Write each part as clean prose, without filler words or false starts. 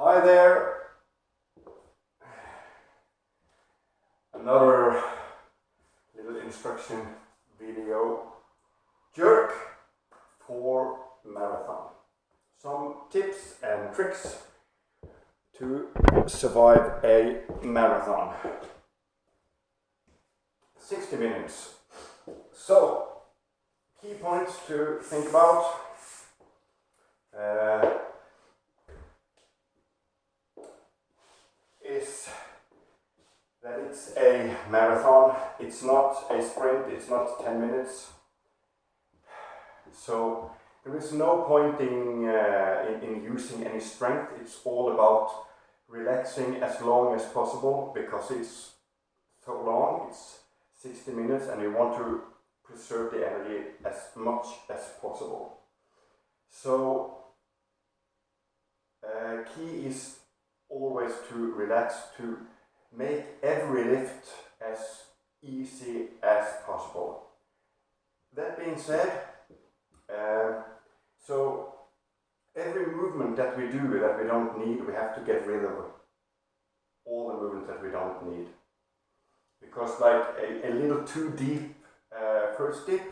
Hi there! Another little instruction video. Jerk for marathon. Some tips and tricks to survive a marathon. 60 minutes. So, key points to think about. Is that it's a marathon, it's not a sprint, it's not 10 minutes. So there is no point in using any strength. It's all about relaxing as long as possible because it's so long, it's 60 minutes, and you want to preserve the energy as much as possible. So key is always to relax, to make every lift as easy as possible. That being said, so every movement that we do that we don't need, we have to get rid of all the movements that we don't need. Because like a little too deep first dip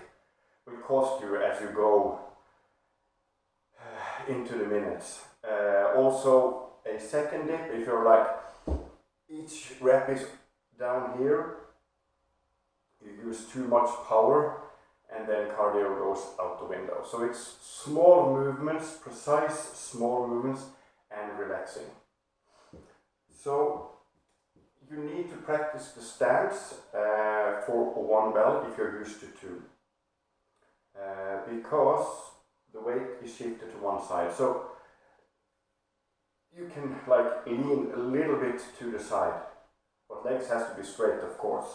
will cost you as you go into the minutes. Also, a second dip, if you're like, each rep is down here, you use too much power and then cardio goes out the window. So it's small movements, precise small movements, and relaxing. So you need to practice the stance for one bell if you're used to two. Because the weight is shifted to one side. So you can like lean a little bit to the side, but legs has to be straight, of course.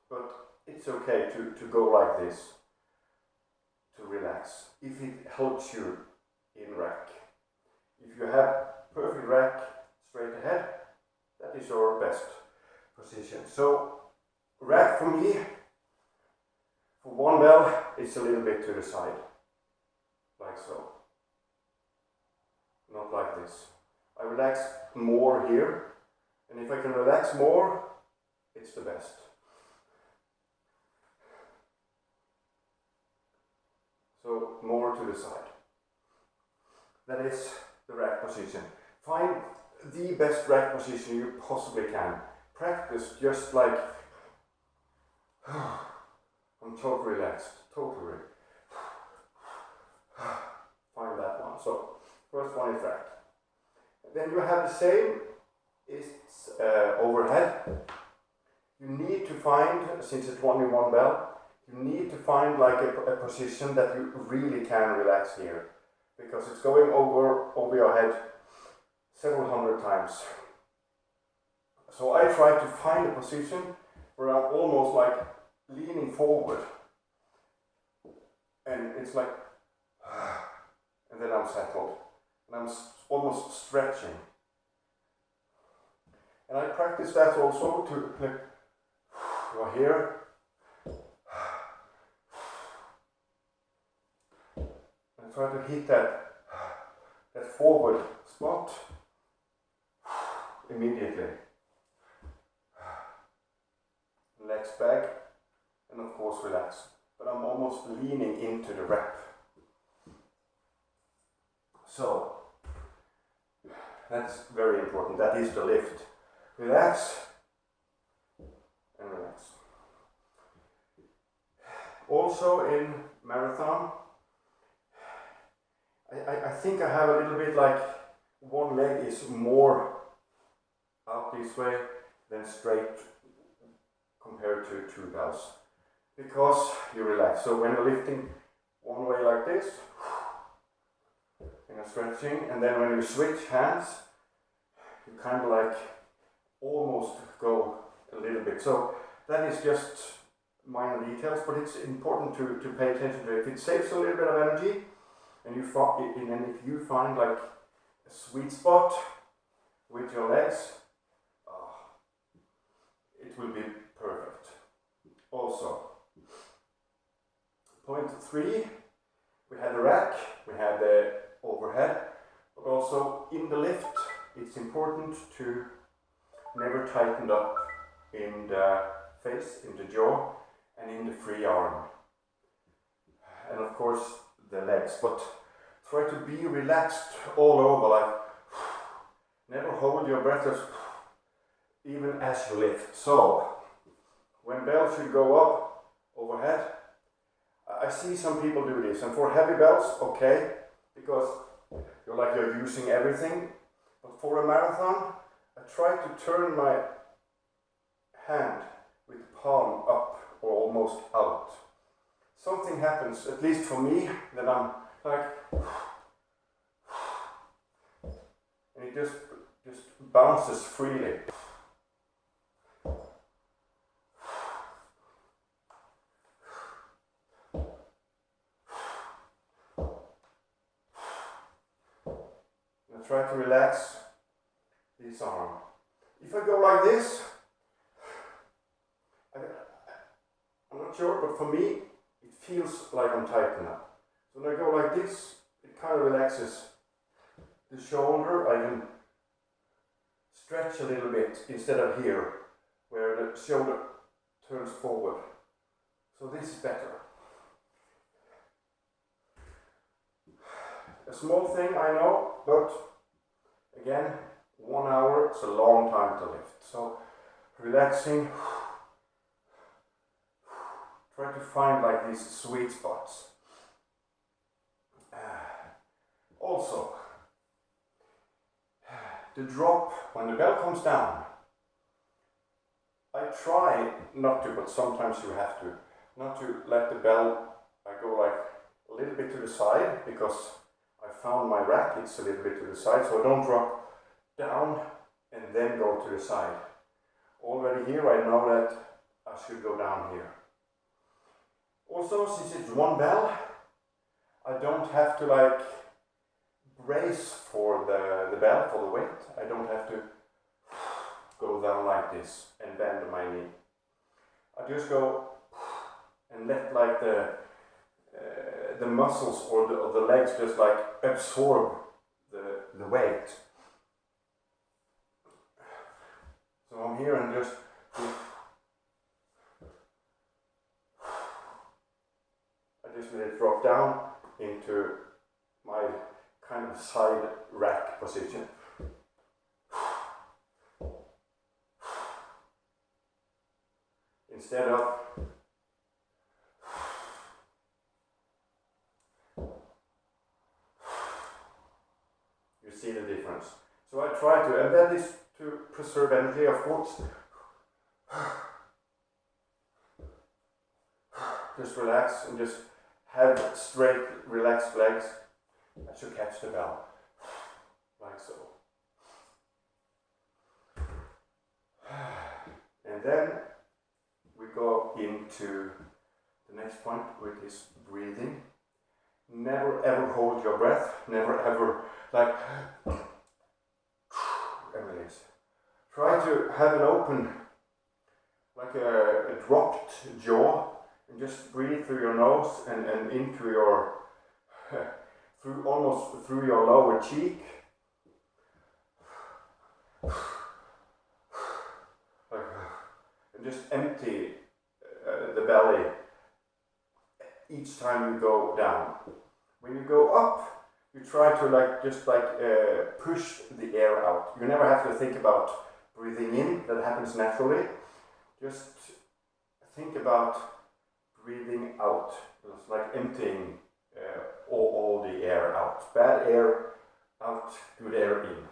But it's okay to go like this, to relax, if it helps you in rack. If you have perfect rack straight ahead, that is your best position. So rack for me, for one bell, it's a little bit to the side, like so. Not like this. I relax more here, and if I can relax more, it's the best. So more to the side. That is the rack position. Find the best rack position you possibly can. Practice just like I'm totally relaxed, totally. Find that one. So first one is rack. Then you have the same, it's overhead. You need to find, since it's only one bell, you need to find like a position that you really can relax here. Because it's going over your head several hundred times. So I try to find a position where I'm almost like leaning forward. And it's like, and then I'm settled. And I'm almost stretching. And I practice that also to go here. And try to hit that forward spot immediately. Legs back, and of course relax. But I'm almost leaning into the rep. So, that's very important. That is the lift. Relax and relax. Also in marathon, I think I have a little bit like one leg is more out this way than straight compared to two bells. Because you relax. So when you're lifting one way like this, and you're stretching, and then when you switch hands, you kind of like almost go a little bit. So that is just minor details, but it's important to pay attention to it. It saves a little bit of energy, and if you find like a sweet spot with your legs, it will be perfect. Also, point 3, we had the rack, we had the overhead, but also in the lift it's important to never tighten up in the face, in the jaw, and in the free arm. And of course the legs, but try to be relaxed all over, like never hold your breath even as you lift. So when bells should go up overhead, I see some people do this, and for heavy bells, okay, because you're using everything. But for a marathon, I try to turn my hand with the palm up or almost out. Something happens, at least for me, that I'm like, and it just bounces freely. Try to relax this arm. If I go like this, I'm not sure, but for me, it feels like I'm tight now. So when I go like this, it kind of relaxes the shoulder. I can stretch a little bit instead of here, where the shoulder turns forward. So this is better. A small thing, I know, but again, 1 hour is a long time to lift. So relaxing, try to find like these sweet spots. Also, the drop when the bell comes down. I try not to, but sometimes you have to, not to let the bell go like a little bit to the side, because I found my rack, it's a little bit to the side, so I don't drop down and then go to the side. Already here I know that I should go down here. Also, since it's one bell, I don't have to like brace for the bell, for the weight. I don't have to go down like this and bend my knee. I just go and let like the muscles or the legs just like absorb the weight. So I'm here and just let it drop down into my kind of side rack position. Instead of you see the difference. So I try to, and that is to preserve energy, of course. Just relax and just have straight, relaxed legs as you catch the bell, like so. And then we go into the next point, which is breathing. Never ever hold your breath, never ever like Emily's. Try to have an open, like a dropped jaw, and just breathe through your nose and into your, almost through your lower cheek. And just empty the belly each time you go down. When you go up, you try to just push the air out. You never have to think about breathing in, that happens naturally. Just think about breathing out. It's like emptying all the air out. Bad air out, good air in.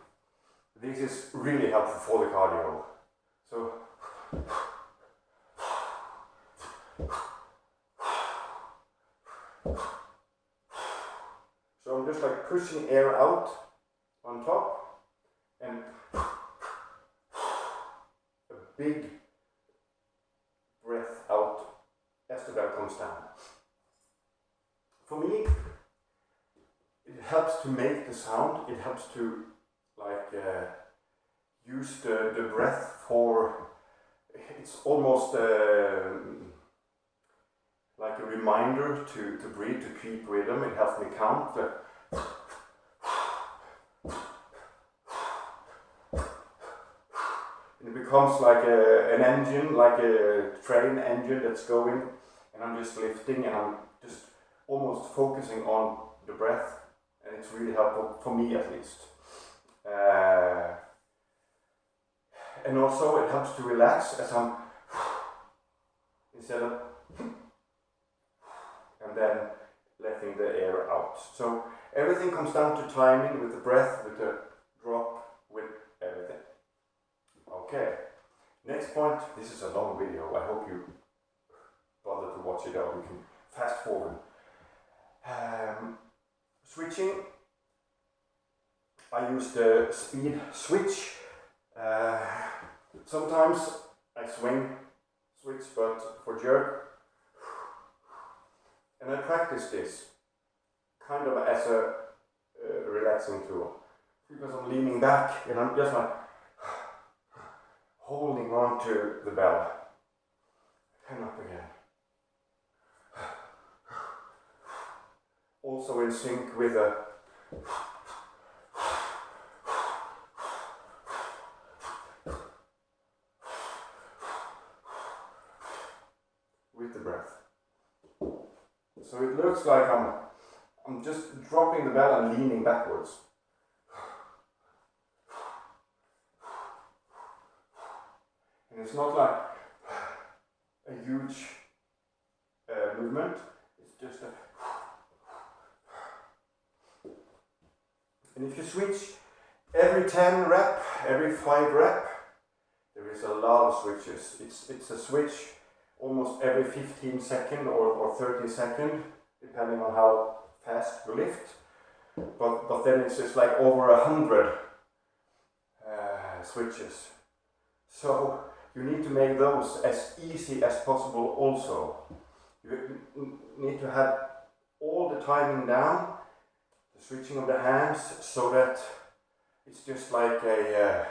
This is really helpful for the cardio. So I'm just like pushing air out on top and a big breath out as the bell comes down. For me, it helps to make the sound, it helps to use the breath for, it's almost like a reminder to breathe, to keep rhythm. It helps me count. becomes like an engine, like a train engine that's going, and I'm just lifting and I'm just almost focusing on the breath, and it's really helpful for me at least. And also it helps to relax as I'm instead of and then letting the air out. So everything comes down to timing with the breath, with the drop, with everything. Okay, next point. This is a long video. I hope you bother to watch it, or you can fast forward. Switching. I use the speed switch. Sometimes I switch, but for jerk. And I practice this kind of as a relaxing tool, because I'm leaning back and I'm just like holding on to the bell and up again. Also in sync with the breath. So it looks like I'm just dropping the bell and leaning backwards. And it's not like a huge movement, it's just a... And if you switch every 10 rep, every 5 rep, there is a lot of switches. It's a switch almost every 15 seconds or 30 seconds, depending on how fast you lift. But then it's just like over 100 switches. So you need to make those as easy as possible also. You need to have all the timing down, the switching of the hands, so that it's just like a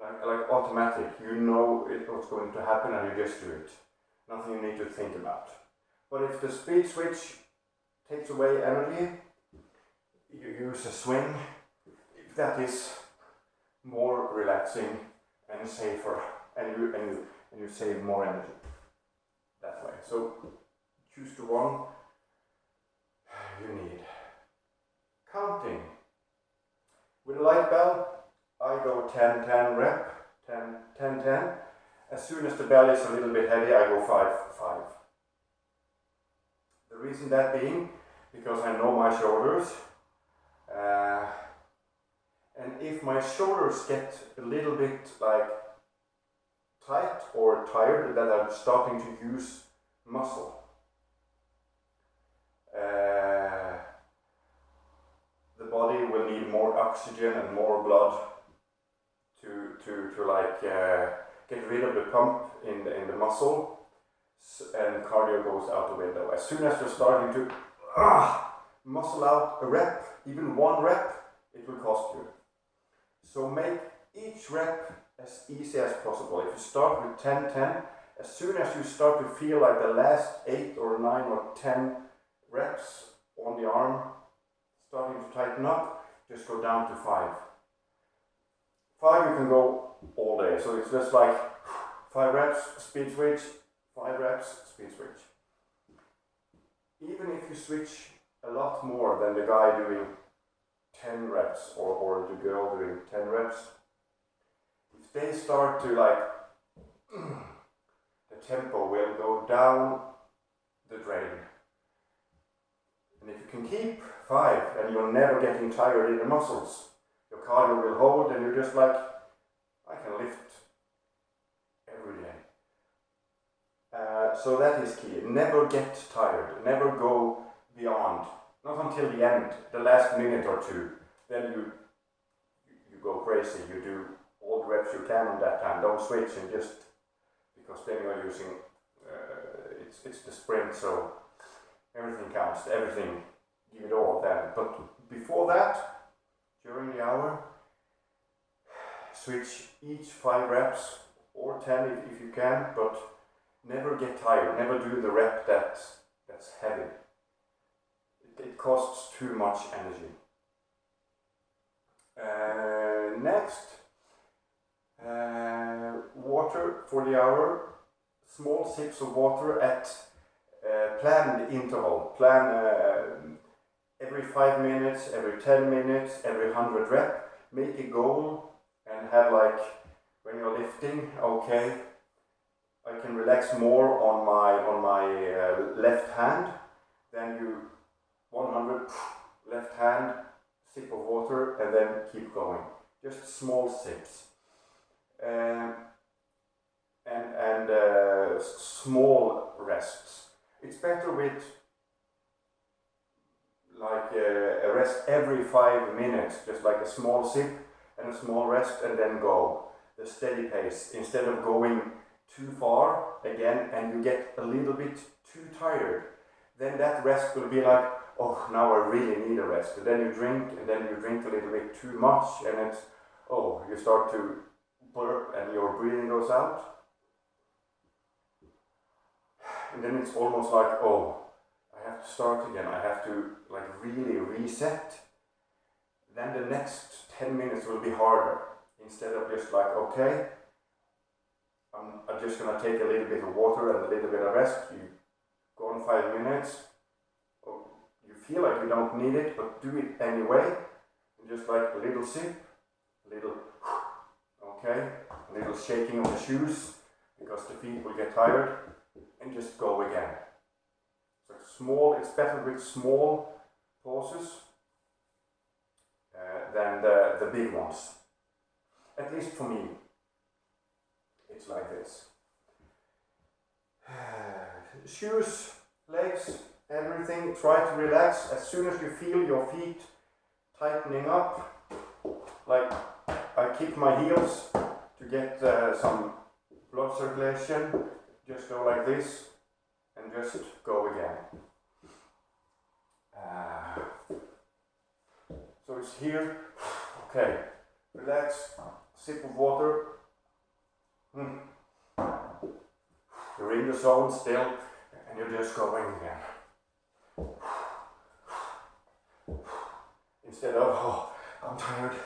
like automatic. You know what's going to happen and you just do it. Nothing you need to think about. But if the speed switch takes away energy, you use a swing. If that is more relaxing and safer, and you save more energy that way. So choose the one you need. Counting. With a light bell, I go 10-10 rep, 10-10-10. As soon as the bell is a little bit heavy, I go 5-5. The reason that being, because I know my shoulders, and if my shoulders get a little bit like tight or tired, that I'm starting to use muscle. The body will need more oxygen and more blood to like get rid of the pump in the muscle, and cardio goes out the window. As soon as you're starting to muscle out a rep, even one rep, it will cost you. So make each rep as easy as possible. If you start with 10-10, as soon as you start to feel like the last 8 or 9 or 10 reps on the arm starting to tighten up, just go down to 5. 5 you can go all day, so it's just like 5 reps, speed switch, 5 reps, speed switch. Even if you switch a lot more than the guy doing 10 reps or the girl doing 10 reps, if they start to like, the tempo will go down the drain. And if you can keep 5 and you're never getting tired in the muscles, your cardio will hold and you're just like, I can lift every day. So that is key. Never get tired. Never go beyond. Not until the end, the last minute or two. Then you go crazy. You do all the reps you can on that time. Don't switch and just, because then you're using, it's the sprint, so everything counts. Everything, give it all then. But before that, during the hour, switch each 5 reps or 10 if you can, but never get tired. Never do the rep that's heavy. It costs too much energy. Next, Water for the hour, small sips of water at planned interval. Plan every 5 minutes, every 10 minutes, every 100 rep. Make a goal and have like, when you're lifting, okay, I can relax more on my left hand. Then you 100 left hand, sip of water, and then keep going. Just small sips. And small rests. It's better with like a rest every 5 minutes, just like a small sip and a small rest, and then go. The steady pace, instead of going too far again and you get a little bit too tired. Then that rest will be like, oh, now I really need a rest. And then you drink, and then you drink a little bit too much, and it's, oh, you start to burp and your breathing goes out. And then it's almost like, oh, I have to start again. I have to like really reset. Then the next 10 minutes will be harder. Instead of just like, okay, I'm just gonna take a little bit of water and a little bit of rest. You go on 5 minutes. Oh, you feel like you don't need it, but do it anyway. Just like a little sip, a little, okay, a little shaking of the shoes because the feet will get tired, and just go again. So small, it's better with small pauses than the big ones. At least for me, it's like this. Shoes, legs, everything, try to relax. As soon as you feel your feet tightening up, like I kick my heels to get some blood circulation, just go like this and just go again. So it's here, okay, relax, sip of water. You're in the zone still, and you're just going again. Instead of, oh, I'm tired.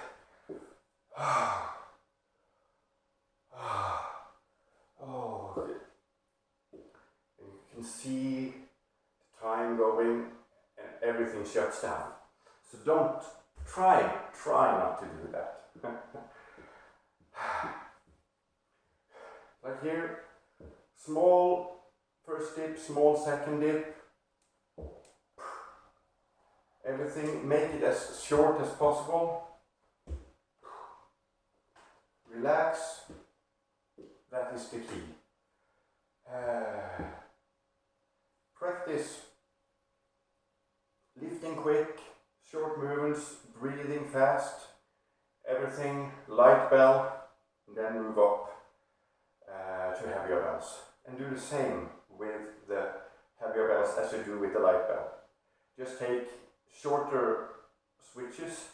Oh, and you can see the time going, and everything shuts down. So don't try not to do that. Like here, small first dip, small second dip. Everything, make it as short as possible. Relax. That is the key. Practice lifting quick, short movements, breathing fast, everything light bell, and then move up to heavier bells. And do the same with the heavier bells as you do with the light bell. Just take shorter switches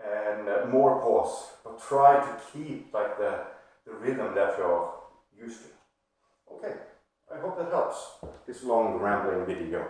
and more pause, but try to keep like the rhythm that you're used to. Okay, I hope that helps, this long rambling video.